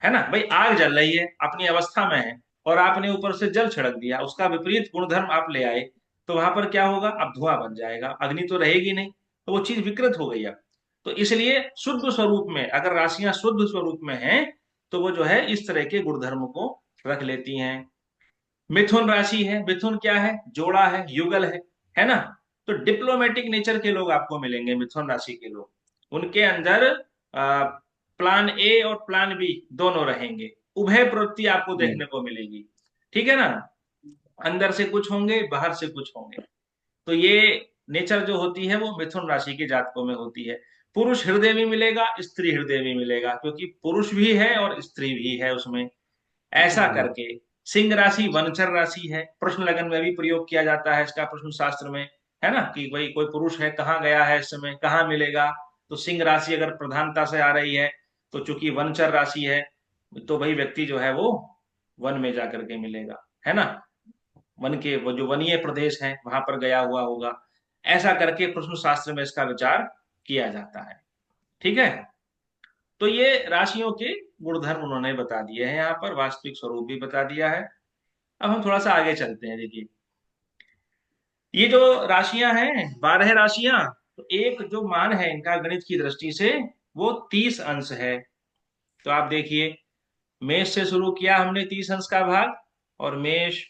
है ना। भाई आग जल रही है, अपनी अवस्था में है, और आपने ऊपर से जल छिड़क दिया, उसका विपरीत गुणधर्म आप ले आए, तो वहां पर क्या होगा, अब धुआं बन जाएगा, अग्नि तो रहेगी नहीं, तो वो चीज विकृत हो गई अब। तो इसलिए शुद्ध स्वरूप में अगर राशियां शुद्ध स्वरूप में हैं तो वो जो है इस तरह के गुणधर्म को रख लेती हैं। मिथुन राशि है, मिथुन क्या है, जोड़ा है, युगल है ना। तो डिप्लोमेटिक नेचर के लोग आपको मिलेंगे मिथुन राशि के लोग, उनके अंदर प्लान ए और प्लान बी दोनों रहेंगे, उभय प्रवृत्ति आपको देखने को मिलेगी, ठीक है ना। अंदर से कुछ होंगे, बाहर से कुछ होंगे। तो ये नेचर जो होती है वो मिथुन राशि के जातकों में होती है। पुरुष हृदय में मिलेगा, स्त्री हृदय में मिलेगा, क्योंकि पुरुष भी है और स्त्री भी है उसमें। ऐसा करके सिंह राशि वनचर राशि है, प्रश्न लगन में भी प्रयोग किया जाता है इसका, प्रश्न शास्त्र में, है ना, कि भाई कोई पुरुष है, कहाँ गया है इस समय, कहाँ मिलेगा। तो सिंह राशि अगर प्रधानता से आ रही है, तो चूंकि वनचर राशि है, तो भाई व्यक्ति जो है वो वन में जाकर के मिलेगा, है ना, वन के वो जो वनीय प्रदेश है वहां पर गया हुआ होगा। ऐसा करके प्रश्न शास्त्र में इसका विचार किया जाता है। ठीक है, तो ये राशियों के गुणधर्म उन्होंने बता दिए हैं, यहाँ पर वास्तविक स्वरूप भी बता दिया है। अब हम थोड़ा सा आगे चलते हैं। देखिए, ये जो राशियां हैं, 12 राशियां, तो एक जो मान है इनका गणित की दृष्टि से, वो 30 अंश है। तो आप देखिए, मेष से शुरू किया हमने 30 अंश का भाग, और मेष,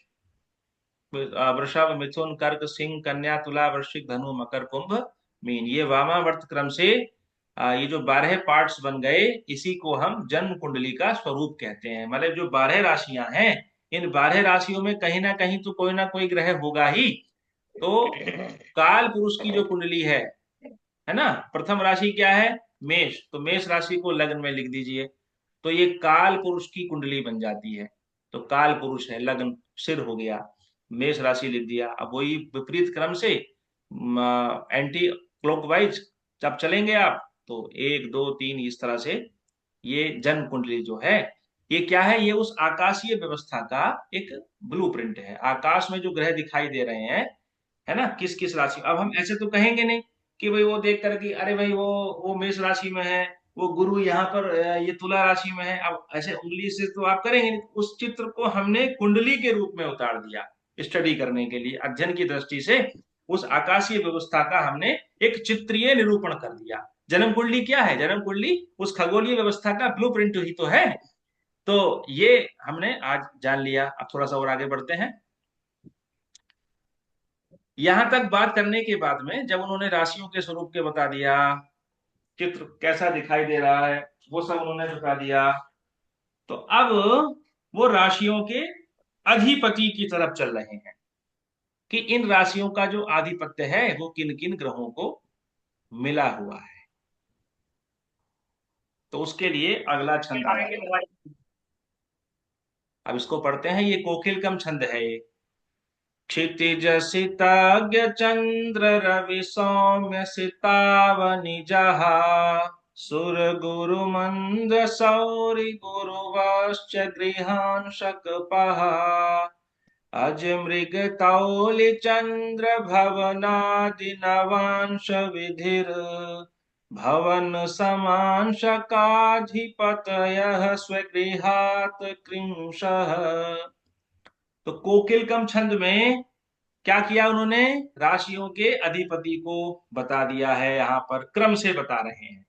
वृषभ, मिथुन, कर्क, सिंह, कन्या, तुला, वृश्चिक, धनु, मकर, कुंभ, मीन, ये वामावर्त क्रम से ये जो 12 पार्ट्स बन गए, इसी को हम जन्म कुंडली का स्वरूप कहते हैं। मतलब जो 12 राशियां हैं, इन 12 राशियों में कहीं ना कहीं तो कोई ना कोई ग्रह होगा ही। तो काल पुरुष की जो कुंडली है ना, प्रथम राशि क्या है, मेष, तो मेष राशि को लग्न में लिख दीजिए, तो ये काल पुरुष की कुंडली बन जाती है। तो काल पुरुष है, लग्न सिर हो गया, मेष राशि लिख दिया। अब वही विपरीत क्रम से एंटी क्लॉकवाइज जब चलेंगे आप, तो 1 2 3 इस तरह से ये जन्म कुंडली जो है, ये क्या है, ये उस आकाशीय व्यवस्था का एक ब्लूप्रिंट है। आकाश में जो ग्रह दिखाई दे रहे हैं, है ना, किस किस राशि, अब हम ऐसे तो कहेंगे नहीं कि भाई वो देख कर कि अरे भाई वो मेष राशि में है, वो गुरु यहाँ पर ये तुला राशि में है। अब ऐसे उंगली से तो आप करेंगे नहीं, उस चित्र को हमने कुंडली के रूप में उतार दिया, स्टडी करने के लिए, अध्ययन की दृष्टि से उस आकाशीय व्यवस्था का हमने एक चित्रीय निरूपण कर दिया। जन्म कुंडली क्या है, जन्म कुंडली उस खगोलीय व्यवस्था का ब्लूप्रिंट ही तो है। तो ये हमने आज जान लिया। अब थोड़ा सा और आगे बढ़ते हैं। यहां तक बात करने के बाद में, जब उन्होंने राशियों के स्वरूप के बता दिया, चित्र कैसा दिखाई दे रहा है वो सब उन्होंने बता दिया, तो अब वो राशियों के अधिपति की तरफ चल रहे हैं, कि इन राशियों का जो आधिपत्य है वो किन किन ग्रहों को मिला हुआ है। तो उसके लिए अगला छंद आ रहा है। अब इसको पढ़ते हैं, ये कोकिलकम छंद है ये। क्षितिज सिताग्य चंद्र रवि सौम्य सितावनिजः, सुर गुरु मंद सौरि गुरुवाश्च गृहान शकपः, अज मृग तौलि चंद्र भवनादि नवांश विधिर, भवन समांशकाधिपतयः स्वगृहात् कृंशः। तो कोकिलकम छंद में क्या किया उन्होंने, राशियों के अधिपति को बता दिया है। यहां पर क्रम से बता रहे हैं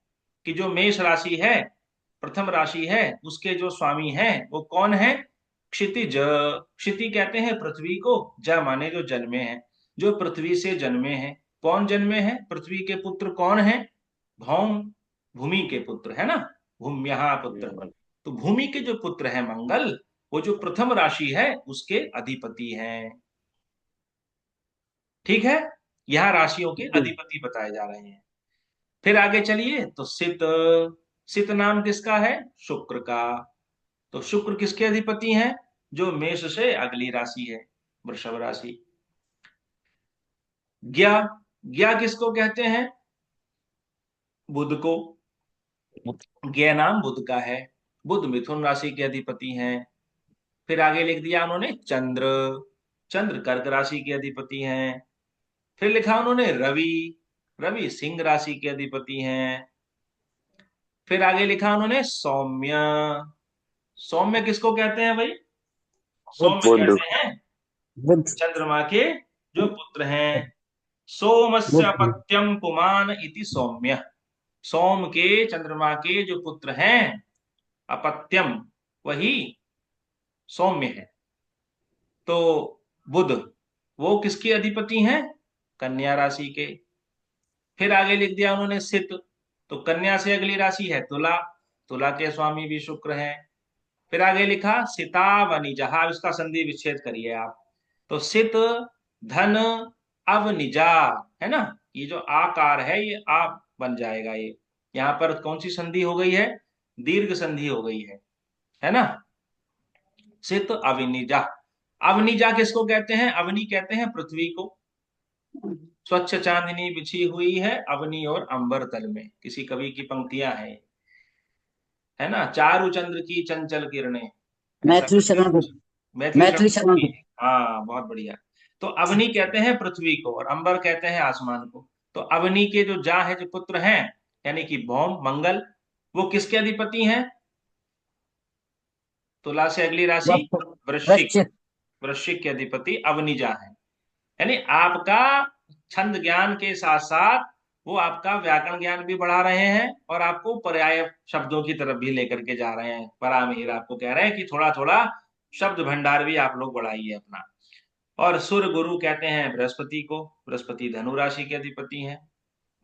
कि जो मेष राशि है, प्रथम राशि है, उसके जो स्वामी हैं वो कौन है, क्षितिज, क्षिति कहते हैं पृथ्वी को, ज माने जो जन्मे हैं, जो पृथ्वी से जन्मे हैं। कौन जन्मे हैं, पृथ्वी के पुत्र कौन है, भौम, भूमि के पुत्र, है ना, भूम्यः पुत्र। तो भूमि के जो पुत्र है मंगल, वो जो प्रथम राशि है उसके अधिपति हैं। ठीक है, यह राशियों के अधिपति बताए जा रहे हैं। फिर आगे चलिए, तो सित, सित नाम किसका है, शुक्र का। तो शुक्र किसके अधिपति हैं, जो मेष से अगली राशि है, वृषभ राशि। ज्ञा, ज्ञा किसको कहते हैं, बुध को। ज्ञा नाम बुध का है, बुध मिथुन राशि के अधिपति हैं। फिर आगे लिख दिया उन्होंने चंद्र, चंद्र कर्क राशि के अधिपति हैं। फिर लिखा उन्होंने रवि, रवि सिंह राशि के अधिपति हैं। फिर आगे लिखा उन्होंने सौम्य, सौम्य किसको कहते हैं भाई, सौम्य बुध, कहते हैं बुध, चंद्रमा के जो पुत्र हैं। सोमस्य बुध। अपत्यम पुमान इति सौम्य, सोम के, चंद्रमा के जो पुत्र हैं, अपत्यम, वही सौम्य है। तो बुध, वो किसके अधिपति हैं, कन्या राशि के। फिर आगे लिख दिया उन्होंने सित, तो कन्या से अगली राशि है तुला, तुला के स्वामी भी शुक्र हैं। फिर आगे लिखा सितावनिजा, इसका संधि विच्छेद करिए आप, तो सित धन अवनिजा, है ना, ये जो आकार है ये आ बन जाएगा। ये यहाँ पर कौन सी संधि हो गई है, दीर्घ संधि हो गई है ना। सित अवनिजा, अवनिजा किसको कहते हैं, अवनी कहते हैं पृथ्वी को। स्वच्छ चांदनी बिछी हुई है अवनी और अंबर तल में, किसी कवि की पंक्तियां हैं, है ना। चारु चंद्र की चंचल किरणें, ऐसा मैथिली करके शरण कुछ, गुप्त। मैथिली मैथिली शरण शरण की। गुप्त। हाँ बहुत बढ़िया। तो अवनी कहते हैं पृथ्वी को और अंबर कहते हैं आसमान को। तो अवनी के जो जा है, जो पुत्र हैं, यानी कि भौम मंगल, वो किसके अधिपति हैं, तुला से अगली राशि वृश्चिक, वृश्चिक। वृश्चिक के अधिपति अवनिजा है। यानी आपका छंद ज्ञान के साथ साथ वो आपका व्याकरण ज्ञान भी बढ़ा रहे हैं और आपको पर्याय शब्दों की तरफ भी लेकर के जा रहे हैं। परामीर आपको कह रहे हैं कि थोड़ा थोड़ा शब्द भंडार भी आप लोग बढ़ाइए अपना। और सुर गुरु कहते हैं बृहस्पति को, बृहस्पति धनु राशि के अधिपति हैं।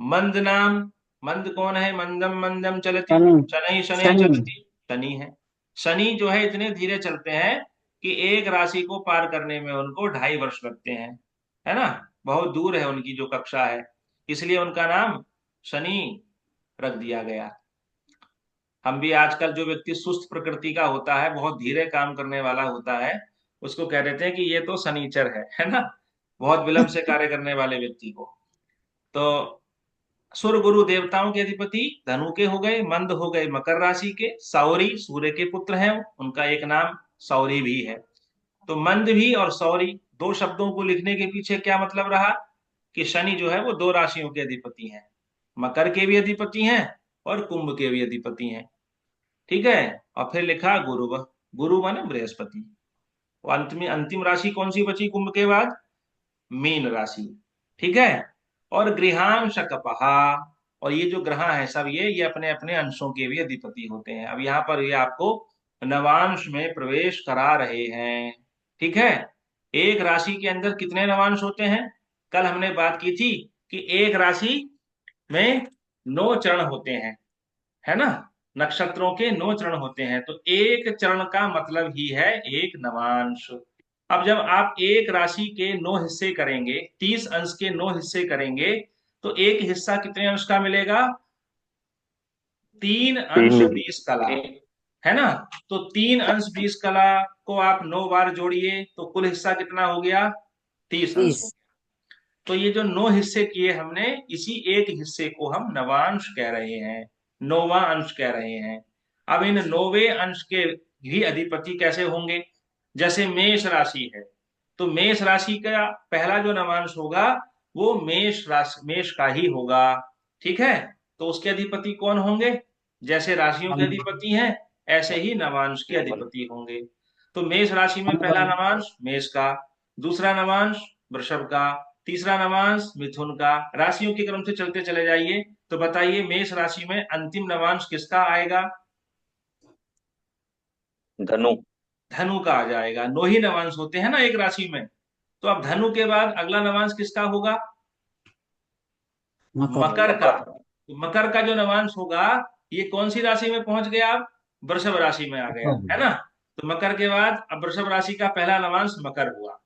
मंद नाम, मंद कौन है, मंदम मंदम चलती, शनि। शनि शनि शनि। चलती, शनि है। शनि जो है इतने धीरे चलते हैं कि एक राशि को पार करने में उनको 2.5 वर्ष लगते हैं, है ना। बहुत दूर है उनकी जो कक्षा है, इसलिए उनका नाम शनि रख दिया गया। हम भी आजकल जो व्यक्ति सुस्त प्रकृति का होता है, बहुत धीरे काम करने वाला होता है, उसको कह देते हैं कि ये तो शनिचर है ना, बहुत विलंब से कार्य करने वाले व्यक्ति को। तो सुर गुरु देवताओं के अधिपति धनु के हो गए, मंद हो गए मकर राशि के, सौरी सूर्य के पुत्र हैं, उनका एक नाम सौरी भी है। तो मंद भी और सौरी दो शब्दों को लिखने के पीछे क्या मतलब रहा, कि शनि जो है वो दो राशियों के अधिपति हैं, मकर के भी अधिपति हैं और कुंभ के भी अधिपति हैं, ठीक है। और फिर लिखा गुरु, गुरु माने बृहस्पति। और अंत में अंतिम राशि कौन सी बची कुंभ के बाद, मीन राशि, ठीक है। और गृहांश कपहा, और ये जो ग्रह है सब ये अपने अपने अंशों के भी अधिपति होते हैं। अब यहाँ पर ये आपको नवांश में प्रवेश करा रहे हैं, ठीक है। एक राशि के अंदर कितने नवांश होते हैं, कल हमने बात की थी कि एक राशि में 9 चरण होते हैं, है ना, नक्षत्रों के 9 चरण होते हैं। तो एक चरण का मतलब ही है एक नवांश। अब जब आप एक राशि के 9 हिस्से करेंगे, 30 अंश के 9 हिस्से करेंगे, तो एक हिस्सा कितने अंश का मिलेगा, 3 अंश 20 कला, है ना। तो 3 अंश 20 कला को आप 9 बार जोड़िए तो कुल हिस्सा कितना हो गया, 30 अंश हो 30। गया। तो ये जो 9 हिस्से किए हमने, इसी एक हिस्से को हम नवांश कह रहे हैं, 9वां अंश कह रहे हैं। अब इन 9वें अंश के भी अधिपति कैसे होंगे, जैसे मेष राशि है, तो मेष राशि का पहला जो नवांश होगा वो मेष राशि, मेष का ही होगा, ठीक है। तो उसके अधिपति कौन होंगे, जैसे राशियों के अधिपति हैं ऐसे ही नवांश के अधिपति होंगे। तो मेष राशि में पहला नवांश मेष का, दूसरा नवांश वृषभ का, तीसरा नवांश मिथुन का। राशियों के क्रम से चलते चले जाइए। तो बताइए मेष राशि में अंतिम नवांश किसका आएगा, धनु। धनु का आ जाएगा। 9 ही नवांश होते हैं ना एक राशि में। तो अब धनु के बाद अगला नवांश किसका होगा, मकर का। तो मकर का जो नवांश होगा, ये कौन सी राशि में पहुंच गया, आप वृषभ राशि में आ गया, है ना। तो मकर के बाद अब वृषभ राशि का पहला नवांश मकर हुआ,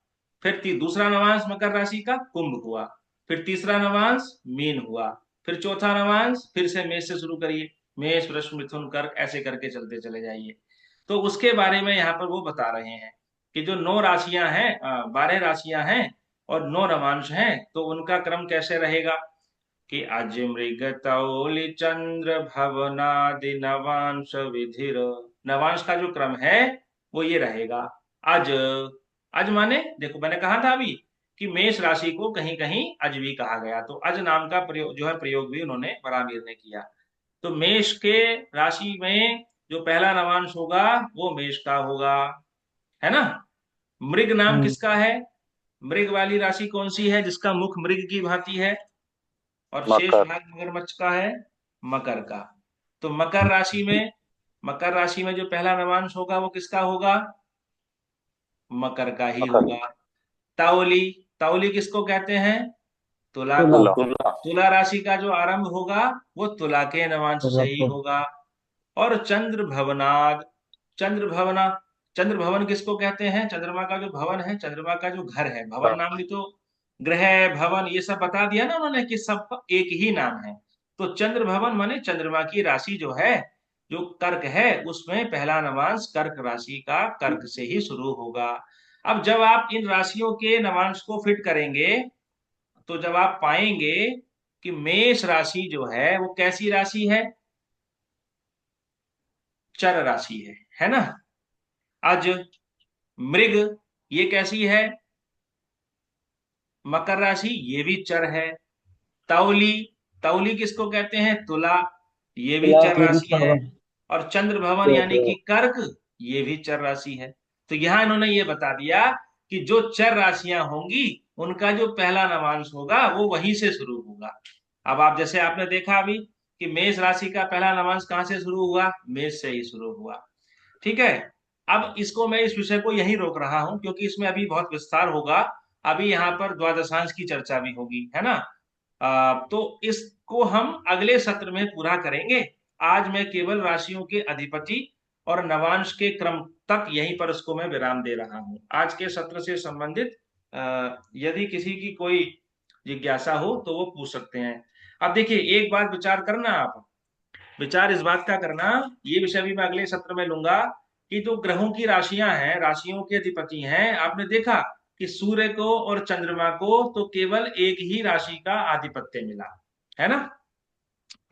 फिर दूसरा नवांश मकर राशि का कुंभ हुआ, फिर तीसरा नवांश मीन हुआ, फिर चौथा नवांश फिर से मेष से शुरू करिए, मेष वृष मिथुन कर्क, ऐसे करके चलते चले जाइए। तो उसके बारे में यहाँ पर वो बता रहे हैं कि जो 9 राशियां हैं, 12 राशियां हैं और 9 नवांश हैं, तो उनका क्रम कैसे रहेगा, कि अज मृग तौलि चंद्र भवनादि नवांश विधिर, नवांश का जो क्रम है वो ये रहेगा। अज, अज माने देखो मैंने कहा था अभी कि मेष राशि को कहीं कहीं अज भी कहा गया, तो अज नाम का प्रयोग जो है प्रयोग भी उन्होंने बरामीर ने किया। तो मेष के राशि में जो पहला नवांश होगा वो मेष का होगा, है ना। मृग नाम किसका है, मृग वाली राशि कौन सी है जिसका मुख मृग की भांति है, और शेष मकर। भाग मगरमच्छ का है, मकर का। तो मकर राशि में, मकर राशि में जो पहला नवांश होगा वो किसका होगा, मकर का ही मकर। होगा। ताओली, ताओली किसको कहते हैं, तुला को। तुला। तुला। तुला राशि का जो आरंभ होगा वो तुला के नवांश से ही होगा। और चंद्र भवनाद, चंद्र भवना, चंद्र भवन किसको कहते हैं, चंद्रमा का जो भवन है, चंद्रमा का जो घर है, भवन नाम भी तो ग्रह भवन ये सब बता दिया ना उन्होंने कि सब एक ही नाम है। तो चंद्र भवन माने चंद्रमा की राशि जो है, जो कर्क है, उसमें पहला नवांश कर्क राशि का कर्क से ही शुरू होगा। अब जब आप इन राशियों के नवांश को फिट करेंगे, तो जब आप पाएंगे कि मेष राशि जो है वो कैसी राशि है, चर राशि है ना। आज मृग ये कैसी है, मकर राशि, ये भी चर है। तौली, तौली किसको कहते हैं, तुला, ये भी चर राशि है। और चंद्र भवन यानी कि कर्क, ये भी चर राशि है। तो यहां इन्होंने ये बता दिया कि जो चर राशियां होंगी उनका जो पहला नवांश होगा वो वहीं से शुरू होगा। अब आप जैसे आपने देखा अभी कि मेष राशि का पहला नवांश कहां से शुरू हुआ, मेष से ही शुरू हुआ। ठीक है। अब इसको मैं इस विषय को यहीं रोक रहा हूं क्योंकि इसमें अभी बहुत विस्तार होगा। अभी यहाँ पर द्वादशांश की चर्चा भी होगी, है ना। तो इसको हम अगले सत्र में पूरा करेंगे। आज मैं केवल राशियों के अधिपति और नवांश के क्रम तक यहीं पर इसको मैं विराम दे रहा हूं। आज के सत्र से संबंधित यदि किसी की कोई जिज्ञासा हो तो वो पूछ सकते हैं। अब देखिए एक बात विचार करना, आप विचार इस बात का करना, ये विषय भी मैं अगले सत्र में लूंगा कि जो ग्रहों की राशियां हैं, राशियों के अधिपति हैं, आपने देखा कि सूर्य को और चंद्रमा को तो केवल एक ही राशि का आधिपत्य मिला, है ना।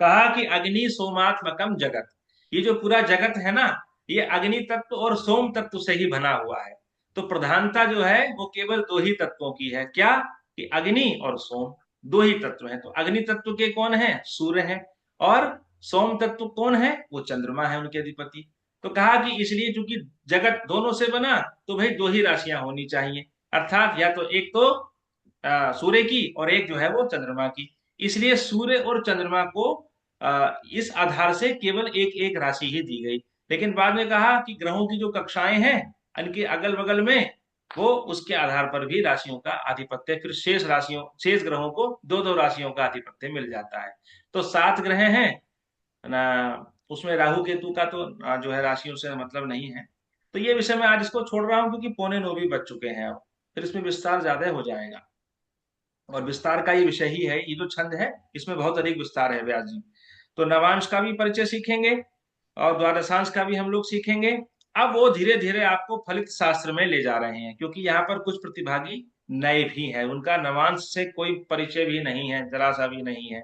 कहा कि अग्नि सोमात्मकम जगत, ये जो पूरा जगत है ना, ये अग्नि तत्व और सोम तत्व से ही बना हुआ है। तो प्रधानता जो है वो केवल दो ही तत्वों की है, क्या, कि अग्नि और सोम, दो ही तत्व हैं। तो अग्नि तत्व के कौन है, सूर्य है। और सोम तत्व कौन है, वो चंद्रमा है उनके अधिपति। तो कहा कि इसलिए चूंकि जगत दोनों से बना, तो भाई दो ही राशियां होनी चाहिए, अर्थात या तो एक तो सूर्य की और एक जो है वो चंद्रमा की। इसलिए सूर्य और चंद्रमा को इस आधार से केवल एक एक राशि ही दी गई। लेकिन बाद में कहा कि ग्रहों की जो कक्षाएं हैं इनके अगल बगल में, वो उसके आधार पर भी राशियों का आधिपत्य, फिर शेष राशियों, शेष ग्रहों को दो दो राशियों का आधिपत्य मिल जाता है। तो 7 ग्रह हैं ना, उसमें राहु केतु का तो जो है राशियों से मतलब नहीं है। तो ये विषय मैं आज इसको छोड़ रहा हूँ क्योंकि 8:45 भी बज चुके हैं अब, फिर इसमें विस्तार ज्यादा हो जाएगा। और विस्तार का ये विषय ही है, ये जो छंद है इसमें बहुत अधिक विस्तार है व्यास जी। तो नवांश का भी परिचय सीखेंगे और द्वादशांश का भी हम लोग सीखेंगे। अब वो धीरे धीरे आपको फलित शास्त्र में ले जा रहे हैं क्योंकि यहाँ पर कुछ प्रतिभागी नए भी हैं, उनका नवांश से कोई परिचय भी नहीं है, जरा सा भी नहीं है।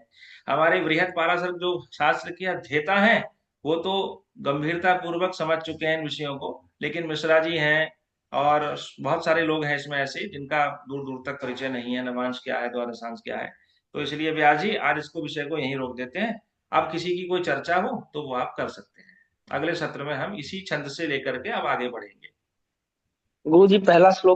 हमारे बृहत पाराशर जो शास्त्र के अध्येता हैं वो तो गंभीरता पूर्वक समझ चुके हैं इन विषयों को, लेकिन मिश्रा जी हैं और बहुत सारे लोग हैं इसमें ऐसे जिनका दूर दूर तक परिचय नहीं है, नवांश क्या है, द्वादशांश क्या है। तो इसलिए व्यास जी आज इसको विषय को यहीं रोक देते हैं। अब किसी की कोई चर्चा हो तो वो आप कर सकते हैं। अगले सत्र में हम इसी छंद से लेकर के अब आगे बढ़ेंगे। गुरु जी पहला श्लोक